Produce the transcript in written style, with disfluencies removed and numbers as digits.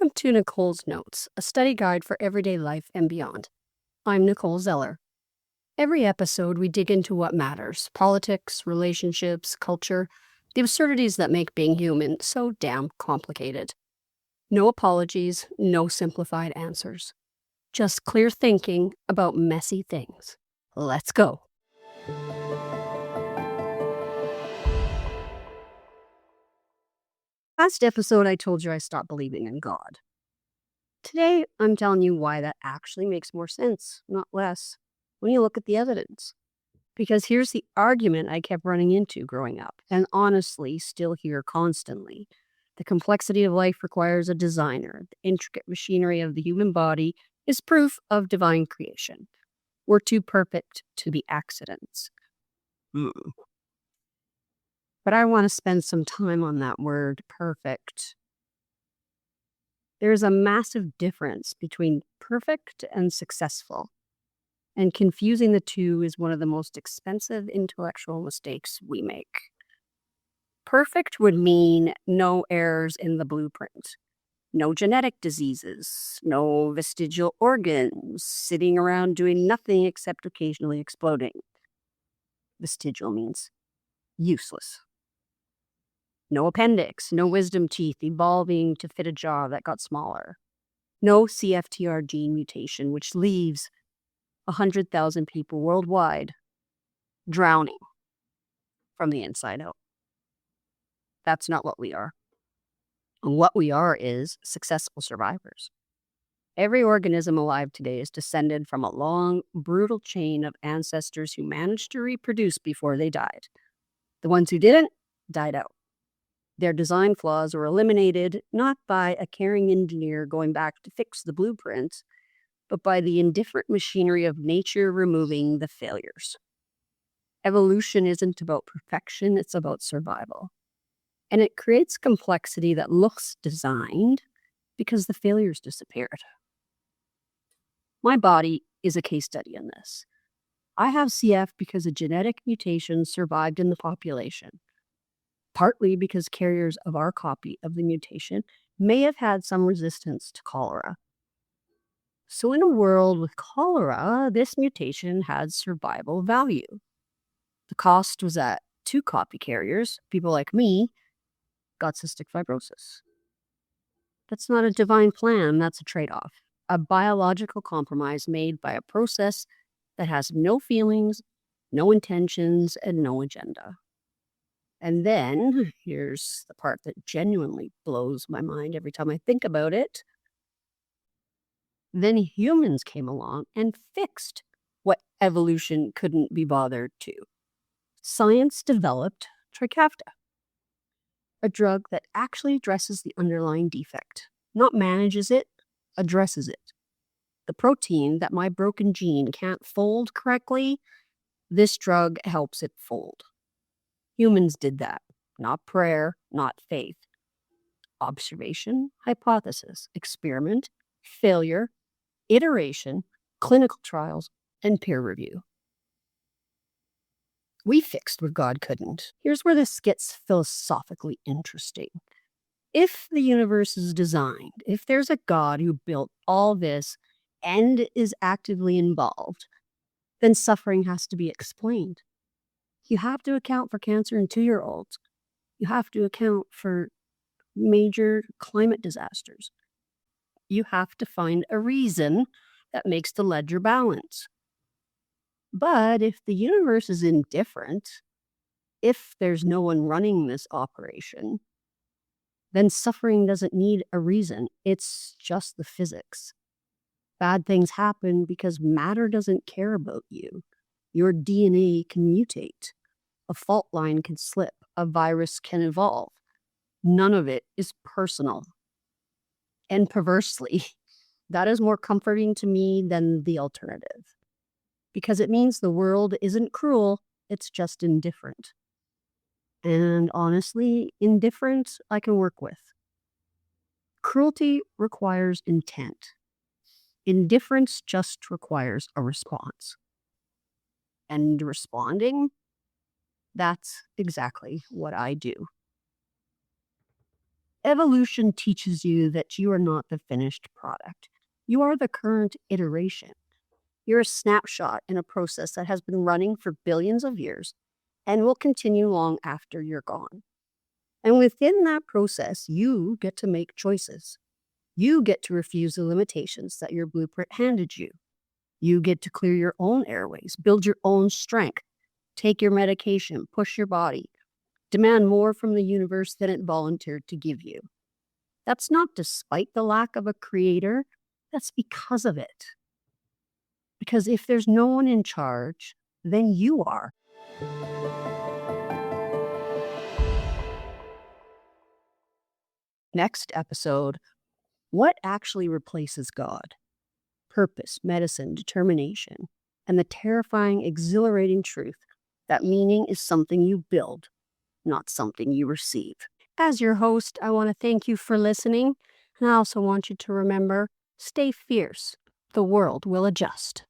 Welcome to Nicole's Notes, a study guide for everyday life and beyond. I'm Nicole Zeller. Every episode, we dig into what matters: politics, relationships, culture, the absurdities that make being human so damn complicated. No apologies, no simplified answers. Just clear thinking about messy things. Let's go. Last episode, I told you I stopped believing in God. Today, I'm telling you why that actually makes more sense, not less, when you look at the evidence. Because here's the argument I kept running into growing up, and honestly still hear constantly. The complexity of life requires a designer. The intricate machinery of the human body is proof of divine creation. We're too perfect to be accidents. But I want to spend some time on that word, perfect. There's a massive difference between perfect and successful. And confusing the two is one of the most expensive intellectual mistakes we make. Perfect would mean no errors in the blueprint, no genetic diseases, no vestigial organs sitting around doing nothing except occasionally exploding. Vestigial means useless. No appendix, no wisdom teeth evolving to fit a jaw that got smaller. No CFTR gene mutation, which leaves 100,000 people worldwide drowning from the inside out. That's not what we are. What we are is successful survivors. Every organism alive today is descended from a long, brutal chain of ancestors who managed to reproduce before they died. The ones who didn't died out. Their design flaws were eliminated not by a caring engineer going back to fix the blueprint, but by the indifferent machinery of nature removing the failures. Evolution isn't about perfection, it's about survival. And it creates complexity that looks designed because the failures disappeared. My body is a case study in this. I have CF because a genetic mutation survived in the population, partly because carriers of our copy of the mutation may have had some resistance to cholera. So in a world with cholera, this mutation had survival value. The cost was that 2 copy carriers, people like me, got cystic fibrosis. That's not a divine plan, that's a trade-off. A biological compromise made by a process that has no feelings, no intentions, and no agenda. And then, here's the part that genuinely blows my mind every time I think about it. Then humans came along and fixed what evolution couldn't be bothered to. Science developed Trikafta, a drug that actually addresses the underlying defect, not manages it, addresses it. The protein that my broken gene can't fold correctly, this drug helps it fold. Humans did that, not prayer, not faith. Observation, hypothesis, experiment, failure, iteration, clinical trials, and peer review. We fixed what God couldn't. Here's where this gets philosophically interesting. If the universe is designed, if there's a God who built all this and is actively involved, then suffering has to be explained. You have to account for cancer in 2-year-olds. You have to account for major climate disasters. You have to find a reason that makes the ledger balance. But if the universe is indifferent, if there's no one running this operation, then suffering doesn't need a reason. It's just the physics. Bad things happen because matter doesn't care about you. Your DNA can mutate. A fault line can slip. A virus can evolve. None of it is personal. And perversely, that is more comforting to me than the alternative. Because it means the world isn't cruel, it's just indifferent. And honestly, indifference I can work with. Cruelty requires intent. Indifference just requires a response. And responding, that's exactly what I do. Evolution teaches you that you are not the finished product. You are the current iteration. You're a snapshot in a process that has been running for billions of years and will continue long after you're gone. And within that process, you get to make choices. You get to refuse the limitations that your blueprint handed you. You get to clear your own airways, build your own strength, take your medication, push your body, demand more from the universe than it volunteered to give you. That's not despite the lack of a creator, that's because of it. Because if there's no one in charge, then you are. Next episode, what actually replaces God? Purpose, medicine, determination, and the terrifying, exhilarating truth that meaning is something you build, not something you receive. As your host, I want to thank you for listening, and I also want you to remember, stay fierce. The world will adjust.